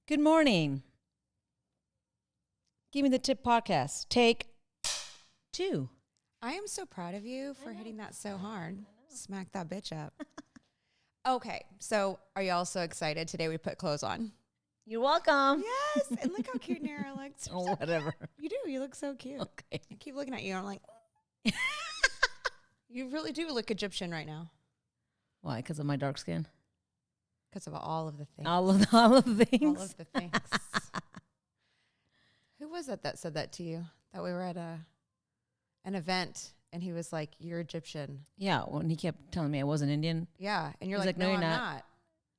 Good morning. Give Me the Tip podcast. Take 2. I am so proud of you for hitting that so hard. Smack that bitch up. Okay, so are y'all so excited? Today we put clothes on. You're welcome. Yes, and look how cute Nara looks. Oh, whatever. You do. You look so cute. Okay. I keep looking at you. And I'm like, you really do look Egyptian right now. Why? Because of my dark skin? Because of all of the things. All of the things? All of the things. Who was it that said that to you? That we were at an event and he was like, "You're Egyptian." Yeah, when he kept telling me I wasn't Indian. Yeah, and you're He's like, like, "No, "No, you're I'm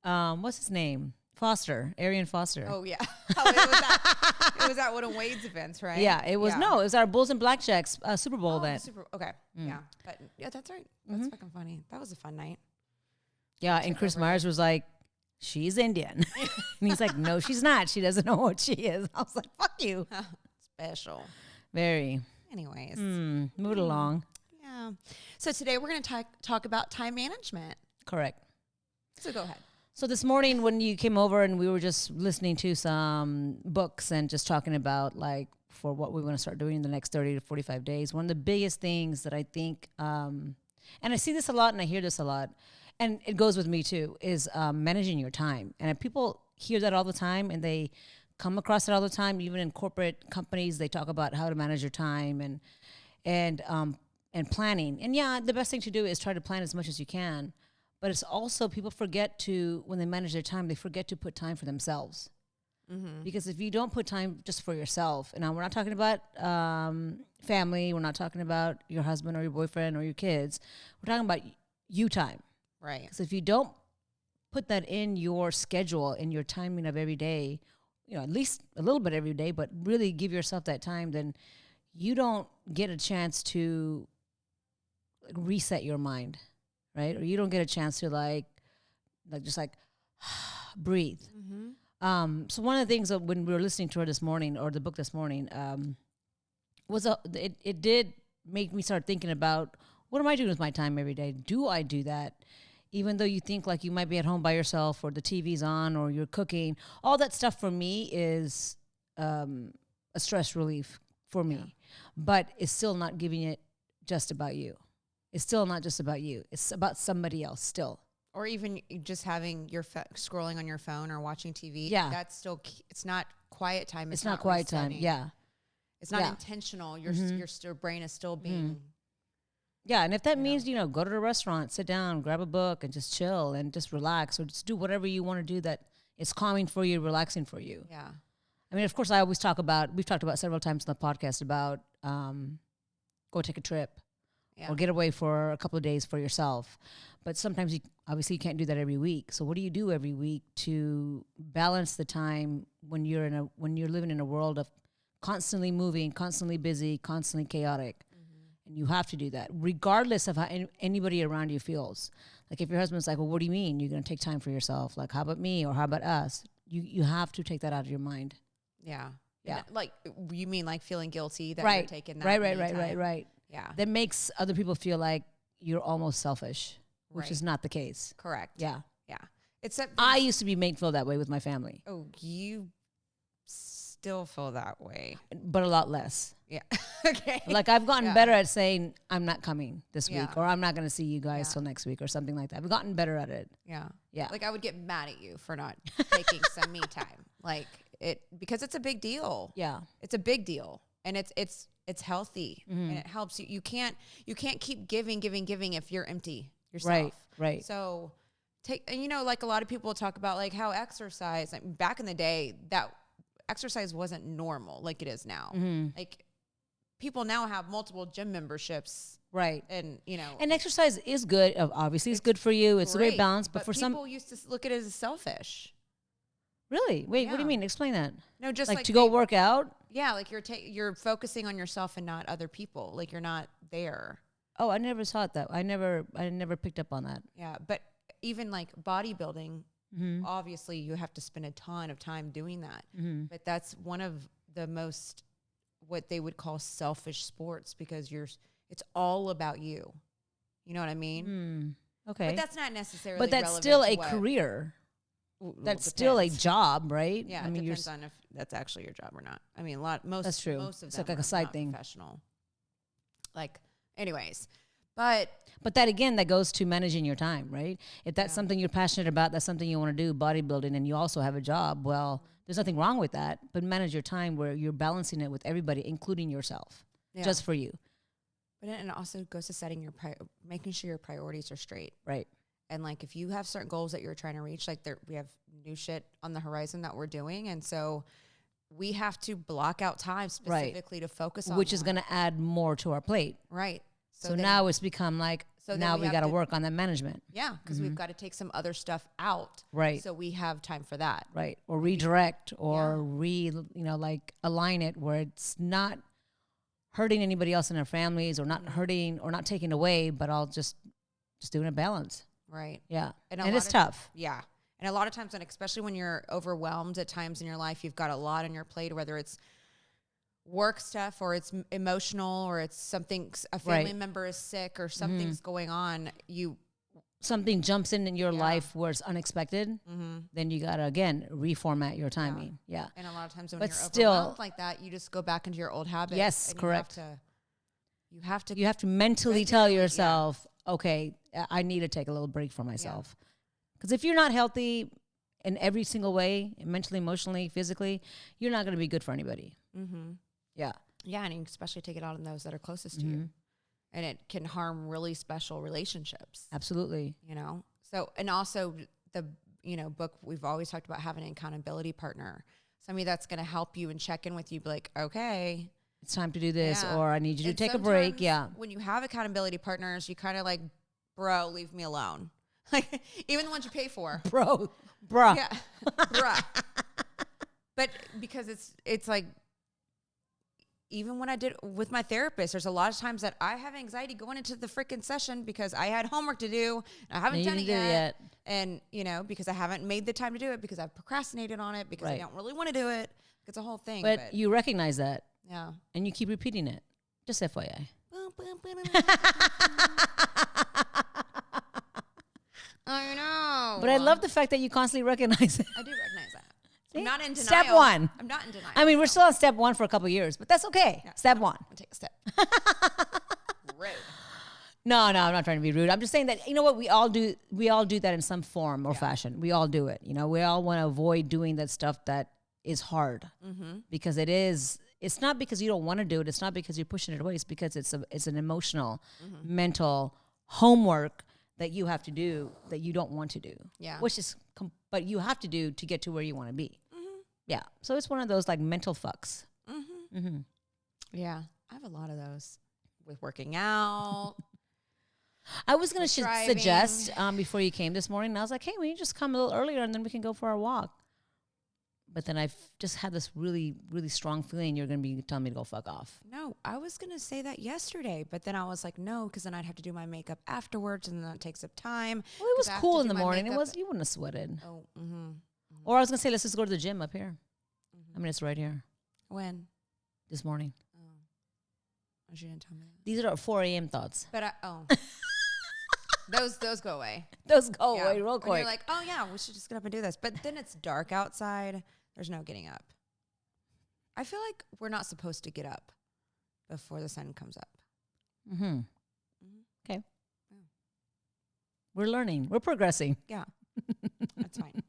not." What's his name? Foster, Arian Foster. Oh yeah, it was at one of Wade's events, right? Yeah, it was. Yeah. No, it was our Bulls and Blackjacks Super Bowl event. Okay, yeah, but yeah, that's right. That's fucking funny. That was a fun night. Yeah, and Chris Myers was like, "She's Indian," and he's like, "No, she's not. She doesn't know what she is." I was like, "Fuck you." Special. Very. Anyways, Move it along. yeah. So today we're going to talk about time management. Correct. So go ahead. So this morning when you came over and we were just listening to some books and just talking about like for what we want to start doing in the next 30 to 45 days, one of the biggest things that I think, and I see this a lot and I hear this a lot, and it goes with me too, is managing your time. And people hear that all the time and they come across it all the time. Even in corporate companies, they talk about how to manage your time and planning. And yeah, the best thing to do is try to plan as much as you can. But it's also people forget to, when they manage their time, they forget to put time for themselves. Mm-hmm. Because if you don't put time just for yourself, and now we're not talking about family, we're not talking about your husband or your boyfriend or your kids, we're talking about you time. Right. Because if you don't put that in your schedule, in your timing of every day, you know, at least a little bit every day, but really give yourself that time, then you don't get a chance to reset your mind. Right? Or you don't get a chance to like just breathe. Mm-hmm. So one of the things that when we were listening to her this morning, or the book this morning, was it did make me start thinking about, what am I doing with my time every day? Do I do that? Even though you think like you might be at home by yourself, or the TV's on, or you're cooking, all that stuff for me is a stress relief for me. Yeah. But it's still not giving it just about you. It's still not just about you. It's about somebody else still. Or even just having your scrolling on your phone or watching TV. Yeah. That's still, it's not quiet time. It's not quiet resetting. time. Yeah. It's not intentional. Your brain is still being. Yeah. And if that means, you know, go to the restaurant, sit down, grab a book and just chill and just relax, or just do whatever you want to do that is calming for you, relaxing for you. Yeah. I mean, of course, we've talked about several times on the podcast about go take a trip. Yeah. Or get away for a couple of days for yourself. But sometimes you can't do that every week. So what do you do every week to balance the time when you're living in a world of constantly moving, constantly busy, constantly chaotic? Mm-hmm. And you have to do that regardless of how anybody around you feels. Like if your husband's like, "Well, what do you mean you're going to take time for yourself? Like, how about me, or how about us?" You have to take that out of your mind. Yeah. Yeah. Like you mean like feeling guilty that you're taking that Right. Yeah. That makes other people feel like you're almost selfish, which is not the case. Correct. Yeah. Yeah. Except I used to be made feel that way with my family. Oh, you still feel that way. But a lot less. Yeah. Okay. Like I've gotten better at saying, "I'm not coming this week," or "I'm not going to see you guys till next week," or something like that. I've gotten better at it. Yeah. Yeah. Like I would get mad at you for not taking some me time. Like because it's a big deal. Yeah. It's a big deal. And it's healthy, and it helps you. You can't keep giving if you're empty yourself. Right. So and like a lot of people talk about like how exercise, like back in the day, that exercise wasn't normal like it is now. Mm-hmm. Like people now have multiple gym memberships. Right. And and exercise is good. Obviously it's good for you. It's great, a great balance. But for people used to look at it as selfish. Really? Wait, what do you mean? Explain that. No, just like to go work out? Yeah, like you're focusing on yourself and not other people. Like you're not there. Oh, I never saw it that. I never picked up on that. Yeah, but even like bodybuilding, obviously you have to spend a ton of time doing that. Mm-hmm. But that's one of the most what they would call selfish sports because it's all about you. You know what I mean? Okay. But that's not necessarily. But that's still a career. that's still a job, right? Yeah, I mean, it depends on if that's actually your job or not. I mean, most that's true. Most of It's them like are a side not thing. Professional. Like, anyways, but that again, that goes to managing your time, right? If that's something you're passionate about, that's something you want to do, bodybuilding, and you also have a job, well, there's nothing wrong with that. But manage your time where you're balancing it with everybody, including yourself, just for you. But it also goes to setting making sure your priorities are straight. Right. And like, if you have certain goals that you're trying to reach, like we have new shit on the horizon that we're doing. And so we have to block out time specifically to focus on which is going to add more to our plate. Right. So now it's become like, now we got to work on that management. Yeah. Because we've got to take some other stuff out. Right. So we have time for that. Right. Or redirect or like align it where it's not hurting anybody else in our families or not hurting or not taking away, but I'll just doing a balance. Right. Yeah. And it's tough. Yeah. And a lot of times, and especially when you're overwhelmed at times in your life, you've got a lot on your plate, whether it's work stuff or it's emotional or it's something, a family member is sick or something's going on. Something jumps in your life where it's unexpected, then you got to, again, reformat your timing. Yeah. And a lot of times when you're overwhelmed like that, you just go back into your old habits. Yes, correct. You have to mentally tell yourself, okay, I need to take a little break for myself. Because if you're not healthy in every single way, mentally, emotionally, physically, you're not going to be good for anybody. Mm-hmm. Yeah. Yeah, and you especially take it out on those that are closest to you. And it can harm really special relationships. Absolutely. You know? So, and also the, book, we've always talked about having an accountability partner. Somebody that's going to help you and check in with you, be like, okay, it's time to do this, or I need you to take a break. Yeah. When you have accountability partners, you kind of like, bro, leave me alone. Like, even the ones you pay for. Bruh. Yeah. Bruh. But because it's like, even when I did with my therapist, there's a lot of times that I have anxiety going into the freaking session because I had homework to do. And I haven't done it yet. And, because I haven't made the time to do it because I've procrastinated on it because I don't really want to do it. It's a whole thing. But you recognize that. Yeah. And you keep repeating it. Just FYI. I know. But I love the fact that you constantly recognize it. I do recognize that. I'm not in denial. Step one. I'm not in denial. I mean, we're still on step one for a couple of years, but that's okay. Yeah, step one. I'll take a step. Rude. No, I'm not trying to be rude. I'm just saying that, you know what, we all do that in some form or fashion. We all do it. We all want to avoid doing that stuff that is hard because it's not because you don't want to do it. It's not because you're pushing it away. It's because it's an emotional, mental homework that you have to do that you don't want to do. Yeah. Which is, but you have to do to get to where you want to be. Yeah. So it's one of those like mental fucks. Yeah. I have a lot of those with working out. I was going to suggest before you came this morning, and I was like, hey, we just come a little earlier and then we can go for our walk. But then I've just had this really, really strong feeling you're going to be telling me to go fuck off. No, I was going to say that yesterday, but then I was like, no, because then I'd have to do my makeup afterwards, and then that takes up time. Well, it was cool in the morning. You wouldn't have sweated. Oh, Or I was going to say, let's just go to the gym up here. I mean, it's right here. When? This morning. Oh, you didn't tell me that. These are 4 a.m. thoughts. But those go away. Those go away real quick. When you're like, oh yeah, we should just get up and do this. But then it's dark outside. There's no getting up. I feel like we're not supposed to get up before the sun comes up. Okay. Yeah. We're learning. We're progressing. Yeah. That's fine.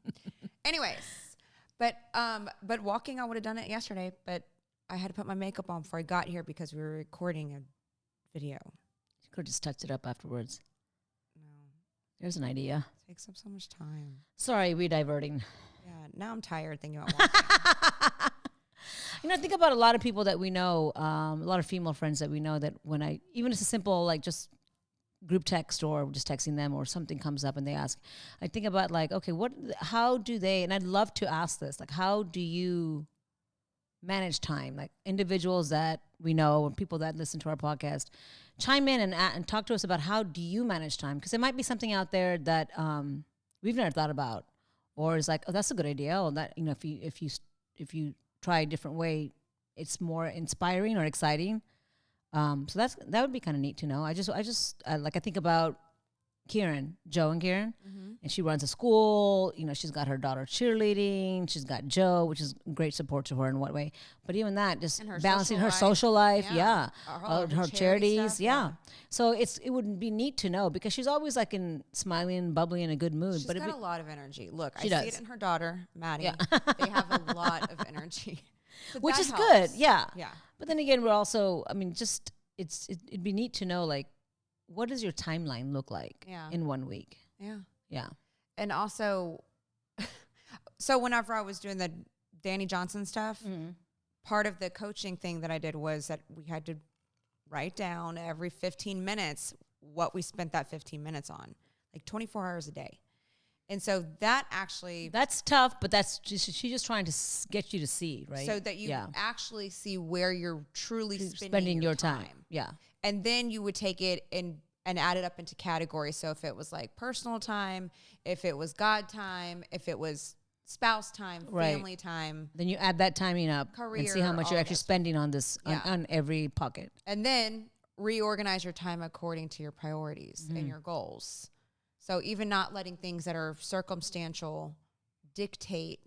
Anyways, but walking, I would have done it yesterday, but I had to put my makeup on before I got here because we were recording a video. You could just touch it up afterwards. No. There's an idea. It takes up so much time. Sorry, we're diverting. Yeah, now I'm tired thinking about walking. Think about a lot of people that we know, a lot of female friends that we know that even it's a simple, like just group text or just texting them or something comes up and they ask, I think about like, okay, how do they, and I'd love to ask this, like, how do you manage time? Like individuals that we know and people that listen to our podcast, chime in and talk to us about how do you manage time? Because there might be something out there that we've never thought about. Or it's like, oh, that's a good idea. Or that, if you try a different way, it's more inspiring or exciting. So that would be kind of neat to know. I think about Joe and Kieran, and she runs a school. You know, she's got her daughter cheerleading. She's got Joe, which is great support to her in what way. But even that, just balancing her social life, her charities, stuff, So it would be neat to know because she's always like smiling, bubbly, in a good mood. She's got a lot of energy. Look, I see it in her daughter, Maddie. They have a lot of energy, so which is helps. good. Yeah. But then again, we're also, I mean, just it'd be neat to know, like, what does your timeline look like in 1 week? Yeah. And also, so whenever I was doing the Danny Johnson stuff, part of the coaching thing that I did was that we had to write down every 15 minutes what we spent that 15 minutes on, like 24 hours a day. And so that actually... That's tough, but she's just trying to get you to see, right? So that you actually see where you're truly spending your time. Yeah. And then you would take it and add it up into categories. So if it was like personal time, if it was God time, if it was spouse time, family time. Then you add that timing up career, and see how much you're actually spending on this, on every pocket. And then reorganize your time according to your priorities and your goals. So even not letting things that are circumstantial dictate,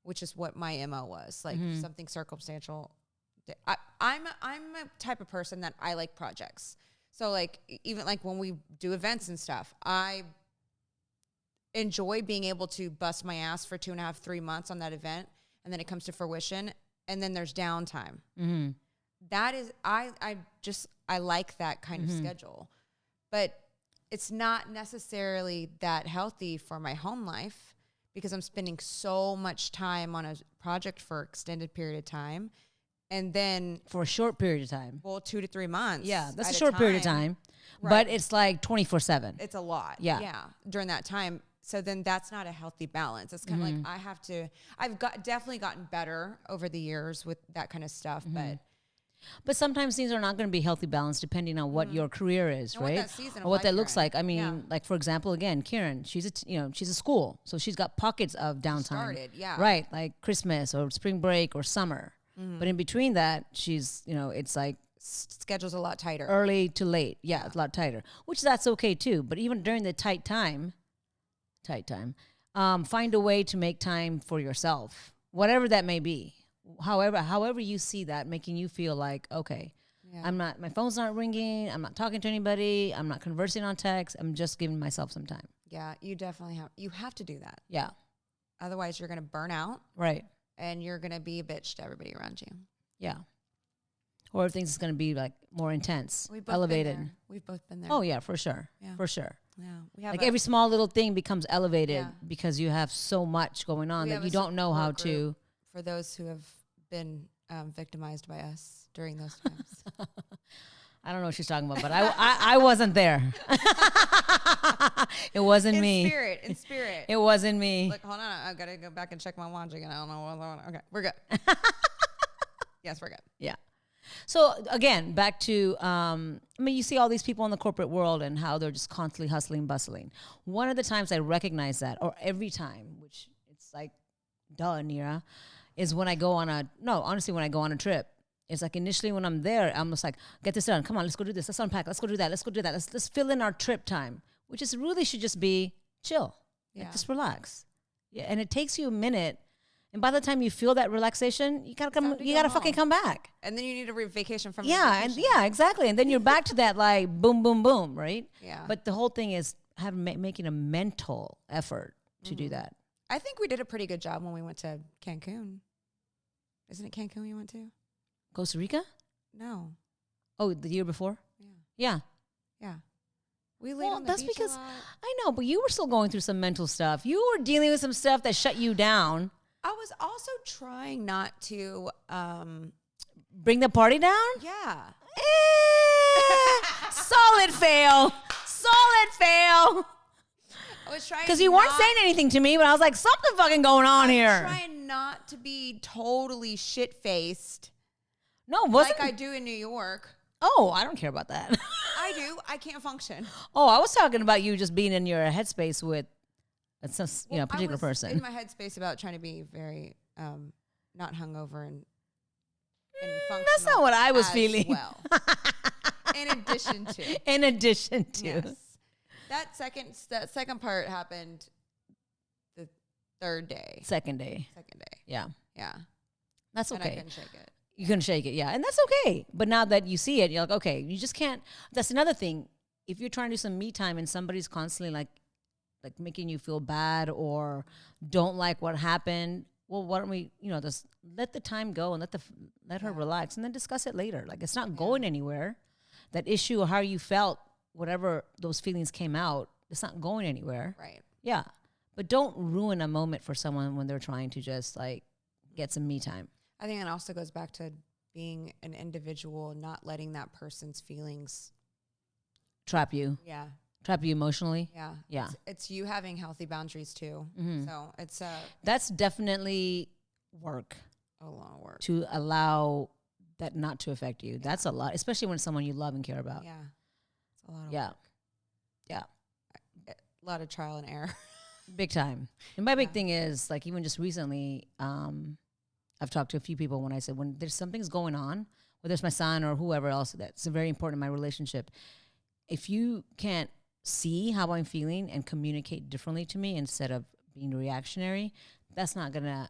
which is what my MO was, like something circumstantial. I'm a type of person that I like projects. So like even like when we do events and stuff, I enjoy being able to bust my ass for 2.5, 3 months on that event, and then it comes to fruition, and then there's downtime. That is, I like that kind of schedule, but it's not necessarily that healthy for my home life because I'm spending so much time on a project for extended period of time. And then for a short period of time. Well, 2 to 3 months. Yeah, that's a short period of time. Right. But it's like 24/7. It's a lot. Yeah. During that time. So then that's not a healthy balance. It's kind of like I've definitely gotten better over the years with that kind of stuff, but sometimes things are not going to be healthy balance depending on what your career is, and right? What that season or what that looks like. I mean, like for example, again, Kieran, she's a school, so she's got pockets of downtime. Right, like Christmas or spring break or summer. But in between that, she's it's like schedule's a lot tighter, early to late. Yeah, it's a lot tighter, which that's okay too. But even during the tight time, find a way to make time for yourself, whatever that may be. However you see that making you feel like, okay, my phone's not ringing, I'm not talking to anybody, I'm not conversing on text, I'm just giving myself some time. Yeah, you definitely have to do that. Yeah. Otherwise you're going to burn out. Right. And you're going to be a bitch to everybody around you. Yeah. Or things is going to be like more intense, elevated. We've both been there. Oh yeah, for sure. Yeah. For sure. Yeah. We have like every small little thing becomes elevated because you have so much going on that you don't know how to. For those who have been victimized by us during those times. I don't know what she's talking about, but I wasn't there. It wasn't me. In spirit. It wasn't me. Look, hold on. I've got to go back and check my laundry again. I don't know what's going on. Okay, we're good. Yes, we're good. Yeah. So again, back to, you see all these people in the corporate world and how they're just constantly hustling, bustling. One of the times I recognize that, or every time, which it's like, duh, Nira, is when I go on when I go on a trip. It's like initially when I'm there, I'm just like, get this done. Come on, let's go do this. Let's unpack. Let's go do that. Let's go do that. Let's fill in our trip time, which is really should just be chill. Yeah. Like just relax. Yeah. And it takes you a minute. And by the time you feel that relaxation, you gotta fucking come back. And then you need a vacation from exactly. And then you're back to that like boom, boom, boom, right? Yeah. But the whole thing is making a mental effort to do that. I think we did a pretty good job when we went to Cancun. Isn't it Cancun you went to? Costa Rica? No. Oh, the year before? Yeah. We laid on the beach because a lot. I know, but you were still going through some mental stuff. You were dealing with some stuff that shut you down. I was also trying not to bring the party down? Yeah. Solid fail. I was trying because you weren't saying anything to me, but I was like, something fucking going on here. I was trying not to be totally shit-faced. No, wasn't like I do in New York. Oh, I don't care about that. I do. I can't function. Oh, I was talking about you just being in your headspace with a particular person. In my headspace about trying to be very not hungover and functional. That's not what I was feeling. Well, in addition to. Yes. That second part happened the third day. Second day. Yeah. Yeah. That's okay. And I couldn't shake it. You couldn't shake it, yeah. And that's okay. But now that you see it, you're like, okay, you just can't. That's another thing. If you're trying to do some me time and somebody's constantly like making you feel bad or don't like what happened, well, why don't we, just let the time go and let her relax and then discuss it later. Like, it's not going anywhere. That issue or how you felt, whatever those feelings came out, it's not going anywhere. Right. Yeah. But don't ruin a moment for someone when they're trying to just like get some me time. I think it also goes back to being an individual, not letting that person's feelings trap you. Yeah. Trap you emotionally. Yeah. Yeah. It's you having healthy boundaries too. So it's that's definitely work. A lot of work. To allow that not to affect you. Yeah. That's a lot, especially when it's someone you love and care about. Yeah. It's a lot of work. Yeah. A lot of trial and error. Big time. And my big thing is, like, even just recently, I've talked to a few people when I said, when there's something's going on, whether it's my son or whoever else that's very important in my relationship, if you can't see how I'm feeling and communicate differently to me instead of being reactionary, that's not gonna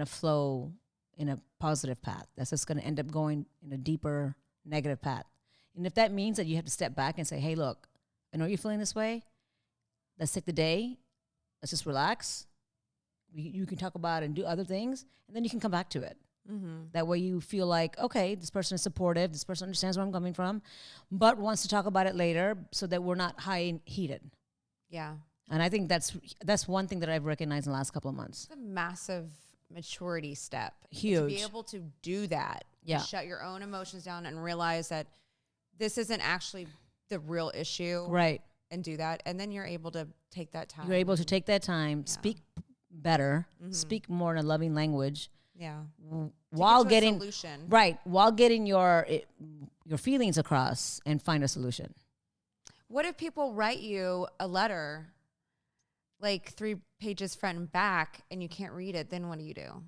flow in a positive path. That's just gonna end up going in a deeper negative path. And if that means that you have to step back and say, hey, look, I know you're feeling this way. Let's take the day. Let's just relax. You can talk about it and do other things, and then you can come back to it. That way you feel like, okay, this person is supportive. This person understands where I'm coming from, but wants to talk about it later so that we're not high and heated. Yeah. And I think that's one thing that I've recognized in the last couple of months. It's a massive maturity step. Huge. To be able to do that. Yeah. Shut your own emotions down and realize that this isn't actually the real issue. Right. And do that. And then you're able to take that time. You're able to take that time, speak better, speak more in a loving language. Yeah. While getting a solution. Right. While getting your feelings across and find a solution. What if people write you a letter like 3 pages front and back and you can't read it? Then what do you do?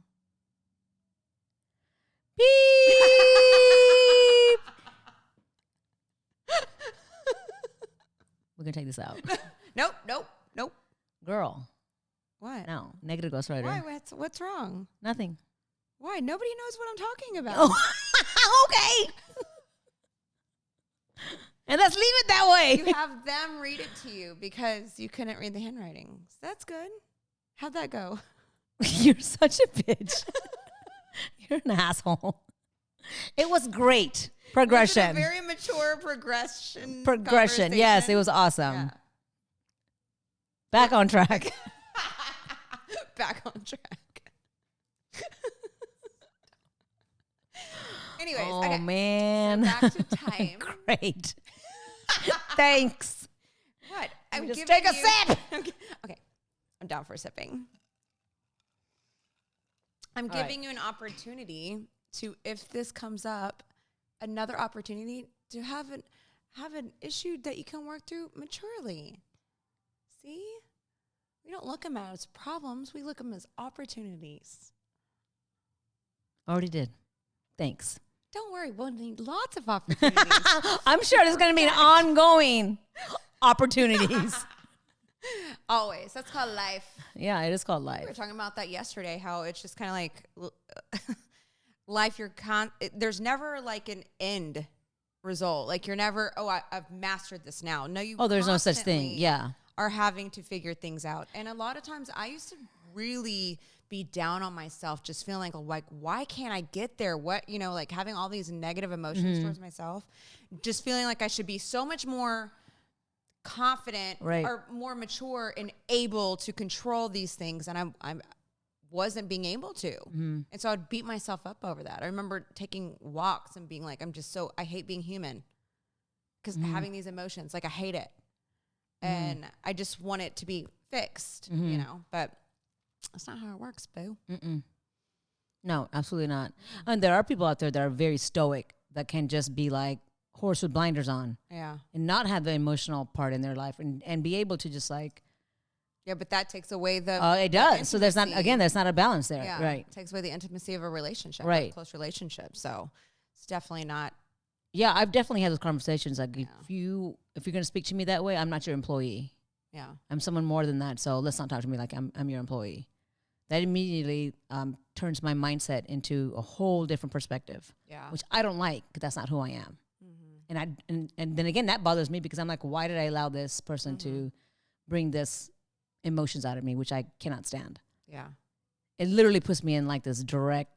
Beep. We're going to take this out. Nope. Girl. What? No. Negative ghostwriter. Why? What's wrong? Nothing. Why? Nobody knows what I'm talking about. Oh, okay. And let's leave it that way. You have them read it to you because you couldn't read the handwriting. So that's good. How'd that go? You're such a bitch. You're an asshole. It was great. Progression. Was it a very mature progression. Yes, it was awesome. Yeah. Back on track. Back on track. Anyways, oh man. So back to time. Great. Thanks. What? Just take a sip. Okay. I'm down for sipping. I'm giving you an opportunity to, if this comes up, another opportunity to have an issue that you can work through maturely. See? We don't look at them as problems. We look at them as opportunities. Already did. Thanks. Don't worry. We'll need lots of opportunities. I'm sure there's going to be an ongoing opportunities. Always. That's called life. Yeah, it is called life. We were talking about that yesterday, how it's just kind of like life. There's never like an end result. Like you're never, I've mastered this now. No, you. Oh, there's no such thing. Yeah. Are having to figure things out. And a lot of times I used to really be down on myself, just feeling like, why can't I get there? What, like having all these negative emotions towards myself, just feeling like I should be so much more confident or more mature and able to control these things. And I wasn't being able to. And so I'd beat myself up over that. I remember taking walks and being like, I hate being human because having these emotions, like I hate it. And I just want it to be fixed, but that's not how it works, boo. No, absolutely not. And there are people out there that are very stoic that can just be like horse with blinders on. Yeah. And not have the emotional part in their life and be able to just like. Yeah, but that takes away the. It does. So there's not a balance there. Yeah, right. It takes away the intimacy of a relationship, right? A close relationship. So it's definitely not Yeah, I've definitely had those conversations. Like, if you're going to speak to me that way, I'm not your employee. Yeah. I'm someone more than that. So let's not talk to me like I'm your employee. That immediately turns my mindset into a whole different perspective. Yeah. Which I don't like, because that's not who I am. And then again, that bothers me, because I'm like, why did I allow this person to bring this emotions out of me, which I cannot stand? Yeah. It literally puts me in like this direct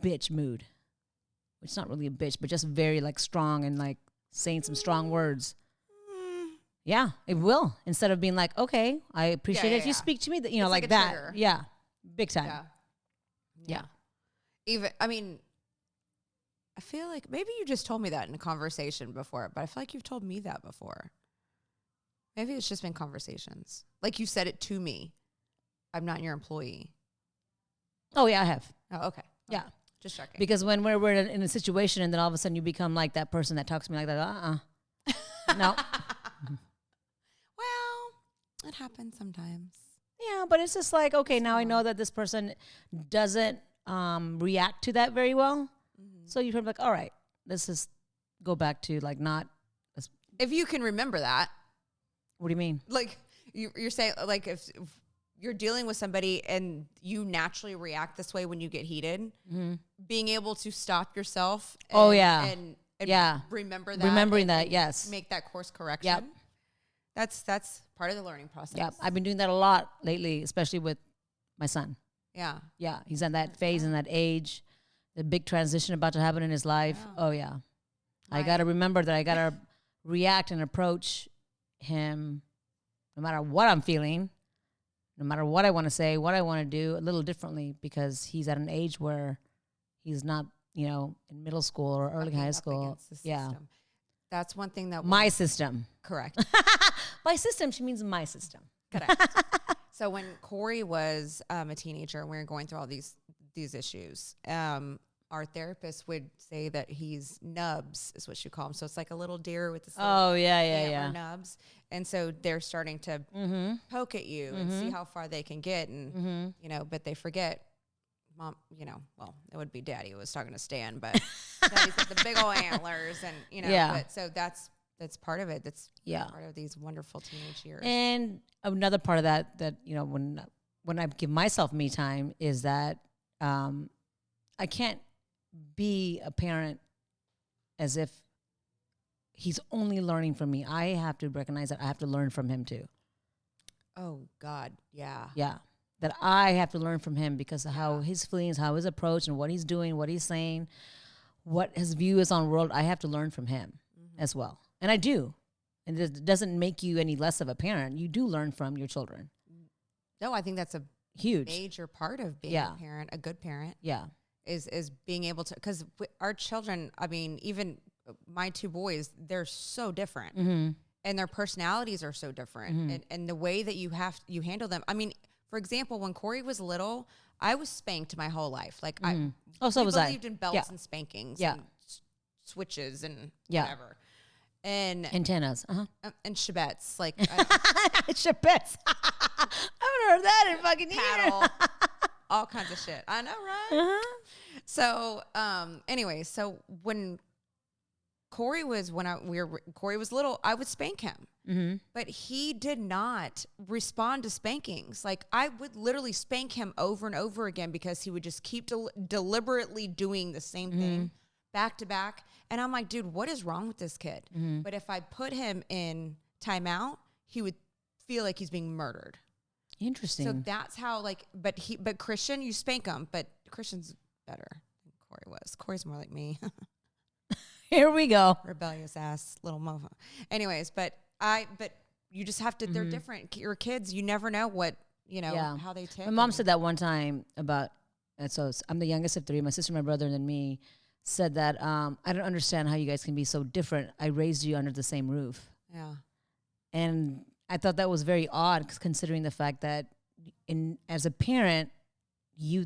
bitch mood. It's not really a bitch, but just very like strong and like saying some strong words. Yeah, it will. Instead of being like, okay, I appreciate it if you speak to me, you know, it's like a that. trigger. Yeah, big time. Yeah. Even, I mean, I feel like maybe you just told me that in a conversation before, but I feel like you've told me that before. Maybe it's just been conversations. Like you said it to me. I'm not your employee. Oh, yeah, I have. Oh, okay. Yeah. Just checking. Because when we're in a situation and then all of a sudden you become like that person that talks to me like that, no. Well, it happens sometimes. Yeah, but it's just like, okay, now I know that this person doesn't react to that very well. So you're like, all right, let's just go back to like not. If you can remember that. What do you mean? Like you're saying, like if you're dealing with somebody and you naturally react this way when you get heated, being able to stop yourself. And, and remember that. Remembering that, yes. Make that course correction. Yep. That's part of the learning process. Yeah, I've been doing that a lot lately, especially with my son. Yeah. Yeah, he's in that phase, in that age, the big transition about to happen in his life. Yeah. Oh, yeah. I got to remember that I got to react and approach him no matter what I'm feeling, no matter what I want to say, what I want to do, a little differently, because he's at an age where he's not, you know, in middle school or early high school. Yeah. That's one thing that my system. Correct. By system, she means my system. Correct. So when Corey was a teenager and we were going through all these issues, our therapist would say that he's nubs, is what she called him. So it's like a little deer with this little nubs. And so they're starting to poke at you and see how far they can get. And, you know, but they forget, mom, you know, well, it would be daddy who was talking to Stan, but daddy's got the big old antlers and, you know, but so that's part of it. That's part of these wonderful teenage years. And another part of that, you know, when I give myself me time is that I can't be a parent as if he's only learning from me. I have to recognize that I have to learn from him too. Oh God. Yeah. Yeah. That I have to learn from him because of how his feelings, how his approach and what he's doing, what he's saying, what his view is on the world. I have to learn from him as well. And I do. And it doesn't make you any less of a parent. You do learn from your children. No, I think that's a huge major part of being a parent, a good parent. Yeah. Is being able to, because our children, I mean, even my two boys, they're so different and their personalities are so different and the way that you handle them. I mean, for example, when Corey was little, I was spanked my whole life. Like I believed in belts and spankings and switches and whatever. And antennas. And Chebettes. Like Chebettes. I haven't heard that in fucking years. All kinds of shit. I know, right? So, anyway, so when Corey was little, I would spank him, but he did not respond to spankings. Like I would literally spank him over and over again because he would just keep deliberately doing the same thing back to back. And I'm like, dude, what is wrong with this kid? But if I put him in timeout, he would feel like he's being murdered. Interesting. So that's how, like, but Christian, you spank him, but Christian's better than Corey was. Corey's more like me. Here we go. Rebellious ass little mofo. Anyways, but you just have to, they're different. Your kids, you never know what, you know, how they take. My mom said that one time about, and so I'm the youngest of three. My sister, my brother, and then me said that, I don't understand how you guys can be so different. I raised you under the same roof. Yeah. And I thought that was very odd, considering the fact that as a parent, you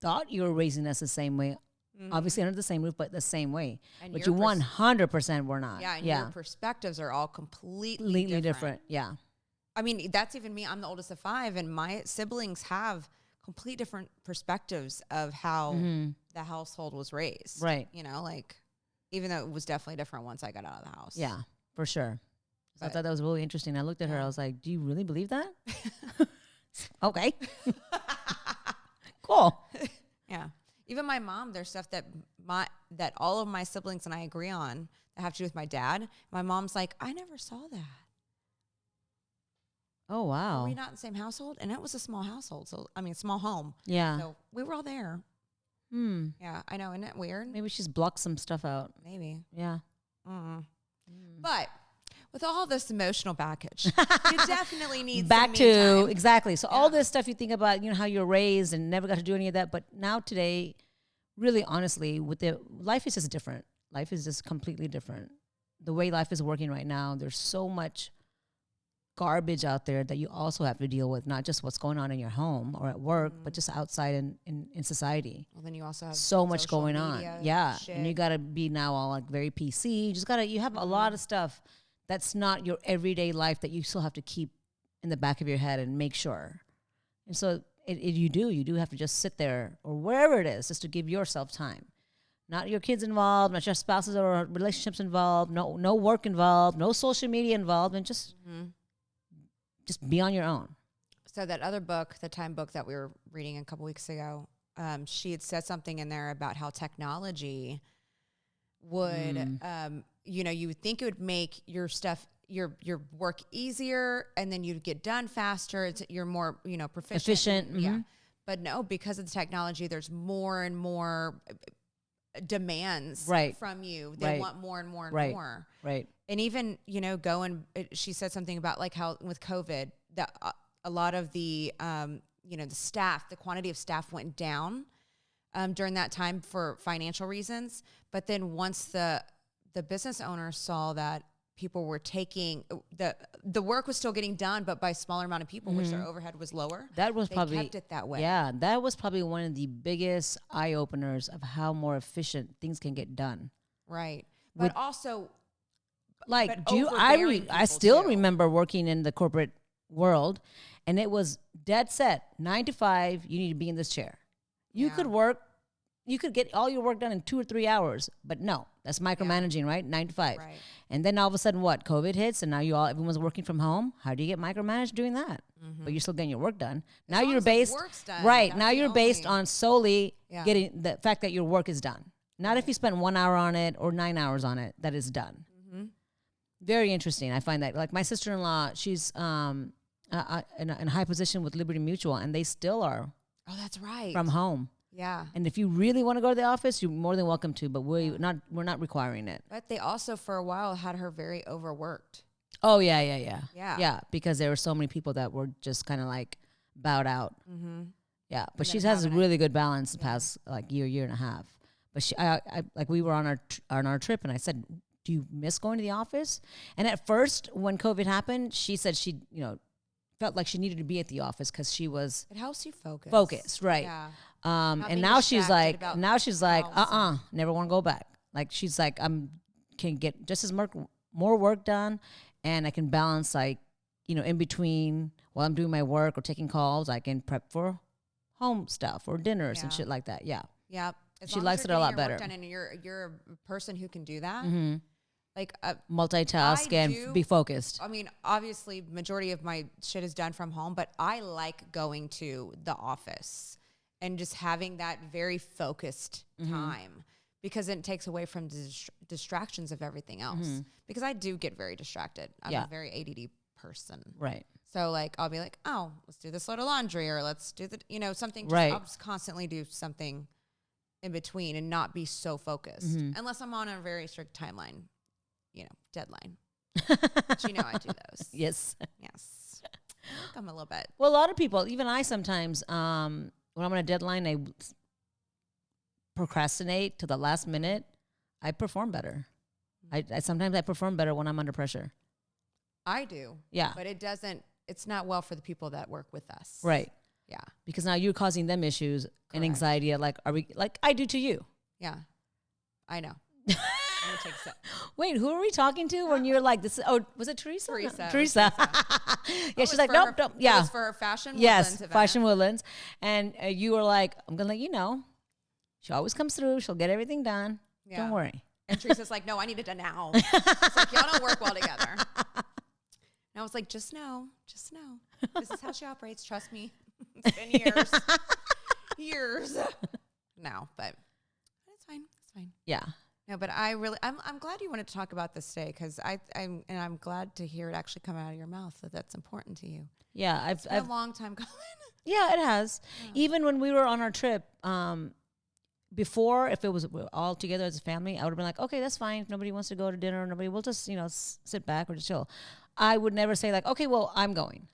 thought you were raising us the same way, obviously under the same roof, but the same way. And but you 100% were not. Yeah, and your perspectives are all completely different. Yeah. I mean, that's even me. I'm the oldest of 5, and my siblings have complete different perspectives of how the household was raised. Right. You know, like even though it was definitely different once I got out of the house. Yeah, for sure. So I thought that was really interesting. I looked at her. I was like, do you really believe that? Okay. Cool. Yeah. Even my mom, there's stuff that all of my siblings and I agree on that have to do with my dad. My mom's like, I never saw that. Oh, wow. Were we not in the same household? And it was a small household. So, I mean, small home. Yeah. So we were all there. Yeah, I know. Isn't it weird? Maybe she's blocked some stuff out. Maybe. Yeah. But with all this emotional baggage, you definitely need back some me to time. exactly. So all this stuff you think about, how you're raised and never got to do any of that, but now today, really honestly, life is just different. Life is just completely different. The way life is working right now, there's so much garbage out there that you also have to deal with, not just what's going on in your home or at work, but just outside in society. Well, then you also have so much going on. Yeah. Shit. And you got to be now all like very PC. You have a lot of stuff that's not your everyday life that you still have to keep in the back of your head and make sure. And so you do have to just sit there or wherever it is just to give yourself time. Not your kids involved, not your spouses or relationships involved, no work involved, no social media involved, and just be on your own. So that other book, the Time book that we were reading a couple weeks ago, she had said something in there about how technology would, you would think it would make your stuff, your work easier, and then you'd get done faster. You're more, proficient. Efficient. Yeah. But no, because of the technology, there's more and more demands from you. They want more and more and more. Right. And even, she said something about like how with COVID, that a lot of the, the staff, the quantity of staff went down during that time for financial reasons. But then once the business owners saw that people were taking, the work was still getting done, but by a smaller amount of people, which their overhead was lower. They kept it that way. Yeah, that was probably one of the biggest eye openers of how more efficient things can get done. Right. But also, like, overbearing I still too. remember working in the corporate world, and it was dead set 9 to 5. You need to be in this chair. You could get all your work done in 2 or 3 hours, but no, that's micromanaging, right? 9 to 5. Right. And then all of a sudden, what? COVID hits, and now everyone's working from home. How do you get micromanaged doing that? But you're still getting your work done. Now you're based, right? Now you're based on solely getting the fact that your work is done. Not if you spent 1 hour on it or 9 hours on it, that is done. Very interesting. I find that, like my sister-in-law, she's in a high position with Liberty Mutual, and they still are. Oh, that's right. From home. Yeah. And if you really want to go to the office, you're more than welcome to, but we're not requiring it. But they also, for a while, had her very overworked. Oh, yeah. Yeah, because there were so many people that were just kind of like bowed out. Yeah, but she has a really good balance the past like year and a half. But I like we were on our trip, and I said, do you miss going to the office? And at first, when COVID happened, she said she, felt like she needed to be at the office because she was. It helps you focus. Focused, right. Yeah. And now she's like, never want to go back. Like she's like, can get just as more work done, and I can balance like, in between while I'm doing my work or taking calls, I can prep for home stuff or dinners and shit like that. Yeah. Yeah. She likes it a lot better. And you're a person who can do that. Like multitask and be focused. I mean, obviously, majority of my shit is done from home, but I like going to the office and just having that very focused time because it takes away from distractions of everything else. Because I do get very distracted. I'm a very ADD person. Right. So like, I'll be like, oh, let's do this load of laundry or let's do something. I'll just constantly do something in between and not be so focused unless I'm on a very strict timeline, deadline. But I do those. Yes. I'm a little bit. Well, a lot of people, even I sometimes, when I'm on a deadline, I procrastinate to the last minute. I perform better. Sometimes I perform better when I'm under pressure. I do. Yeah. But it's not well for the people that work with us. Right. Yeah. Because now you're causing them issues and anxiety. Like I do to you. Yeah. I know. I'm gonna take a sip. Wait, who are we talking to when you're like this? Oh, was it Teresa? Teresa. Yeah, she's like, nope. Yeah. It was for Fashion Woodlands. Yes, event. Fashion Woodlands. And you were like, I'm going to let you know. She always comes through. She'll get everything done. Yeah. Don't worry. And Teresa's like, no, I need it now. It's like, y'all don't work well together. And I was like, just know. This is how she operates. Trust me. It's been years. Years. No, but it's fine. It's fine. Yeah. No, but I'm glad you wanted to talk about this today because I'm glad to hear it actually come out of your mouth that that's important to you. Yeah. It's been a long time coming. Yeah, it has. Yeah. Even when we were on our trip, before, if it was all together as a family, I would have been like, okay, that's fine. If nobody wants to go to dinner, we'll just, sit back or just chill. I would never say like, okay, well, I'm going.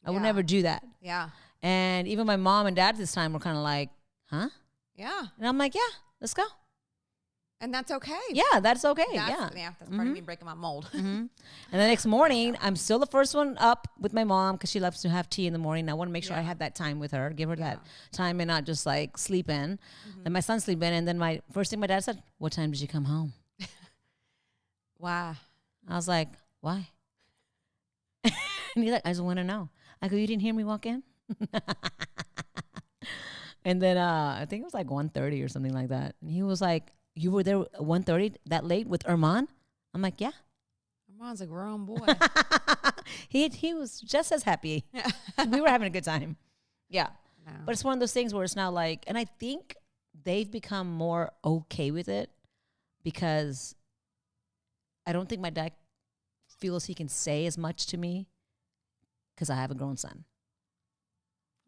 I would never do that. Yeah. And even my mom and dad this time were kind of like, huh? Yeah. And I'm like, yeah, let's go. And that's okay. Yeah, that's okay. That's part of me breaking my mold. And the next morning, I'm still the first one up with my mom because she loves to have tea in the morning. I want to make sure I have that time with her, give her that time and not just like sleep in. Then my son sleep in. And then my first thing my dad said, what time did you come home? Wow. I was like, why? And he's like, I just want to know. I go, you didn't hear me walk in? And then I think it was like 1:30 or something like that. And he was like, you were there at 1:30 that late with Erman? I'm like, yeah. Erman's a grown boy. He was just as happy. We were having a good time. Yeah. No. But it's one of those things where it's not like, and I think they've become more okay with it because I don't think my dad feels he can say as much to me because I have a grown son.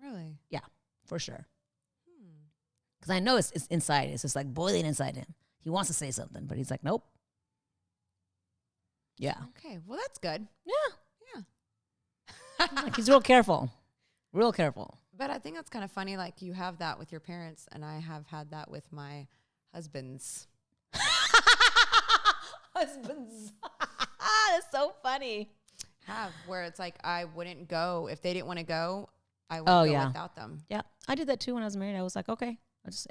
Really? Yeah, for sure. Because I know it's inside. It's just like boiling inside him. He wants to say something, but he's like, nope. Yeah. Okay. Well, that's good. Yeah. Like he's real careful. Real careful. But I think that's kind of funny. Like you have that with your parents, and I have had that with my husbands. Husbands. That's so funny. Where it's like I wouldn't go. If they didn't want to go, I wouldn't go without them. Yeah. I did that too when I was married. I was like, okay.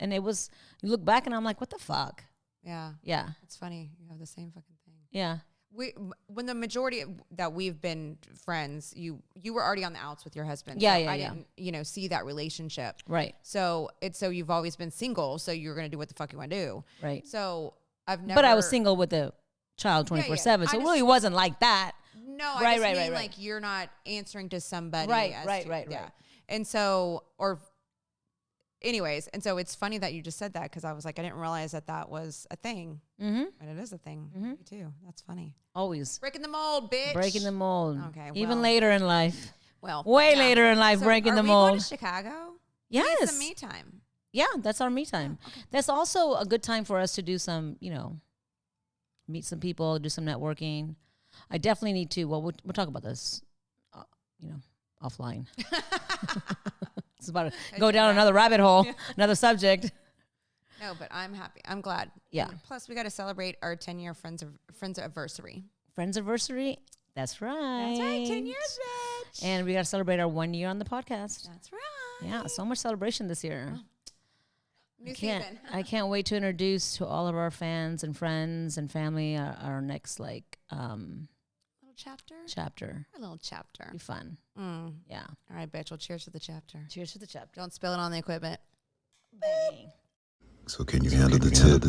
And it was, you look back and I'm like, what the fuck? Yeah. Yeah. It's funny. You have the same fucking thing. Yeah. When the majority that we've been friends, you were already on the outs with your husband. Yeah, so I didn't, see that relationship. Right. So you've always been single, so you're going to do what the fuck you want to do. Right. So I've never. But I was single with the child 24/7, so it really wasn't like that. No, I just mean like you're not answering to somebody. Right. And so, anyways, and so it's funny that you just said that because I was like, I didn't realize that was a thing. Mm-hmm. But it is a thing. Me too. That's funny. Always. Breaking the mold, bitch. Breaking the mold. Okay. Even later in life. Well. Way later in life, breaking the mold. Are we going to Chicago? Yes. It's some me time. Yeah, that's our me time. Oh, okay. That's also a good time for us to do some, meet some people, do some networking. I definitely need to, we'll talk about this, offline. It's about to go down another rabbit hole, another subject. No, but I'm happy. I'm glad. Yeah. And plus, we got to celebrate our 10-year friends anniversary. Friends anniversary. That's right. That's right. 10 years, bitch. And we got to celebrate our 1 year on the podcast. That's right. Yeah. So much celebration this year. Oh. New season. I can't wait to introduce to all of our fans and friends and family our next little chapter. A little chapter. Be fun. Yeah. All right, bitch. Well, cheers to the chapter. Cheers to the chapter. Don't spill it on the equipment. Bang. So can you handle the tip?